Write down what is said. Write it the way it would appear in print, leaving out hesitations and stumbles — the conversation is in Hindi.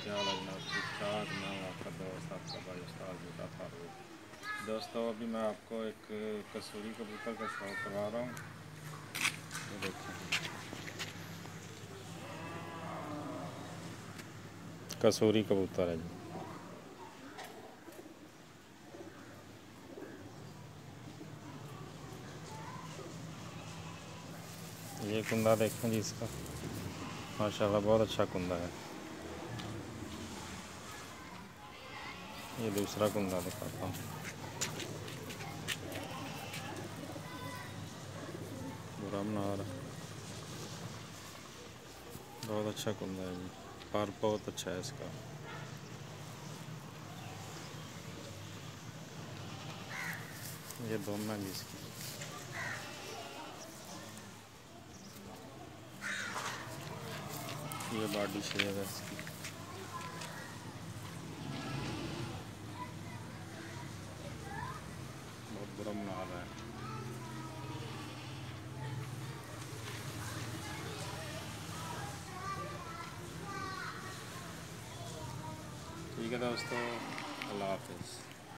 क्या हाल है जनाब, ठीक ठाक। मैं हूँ आपका दोस्त, आपका भाई उस्ताद मीठा फारूक। दोस्तों अभी मैं आपको एक कसूरी कबूतर का शौक करवा रहा हूँ। ये देखें, कसूरी कबूतर है जी। ये कुंदा देखें जी इसका, माशाल्लाह बहुत अच्छा कुंदा है। ये दूसरा कुंदा दिखाता हूँ, बुरा बना रहा, बहुत अच्छा कुंदा है जी, पर बहुत अच्छा है इसका। ये दोनों है इसकी, ये बॉडी शेप है इसकी। बहुत बुरा बना रहा है। ठीक है दोस्तों, अल्लाह हाफिज़।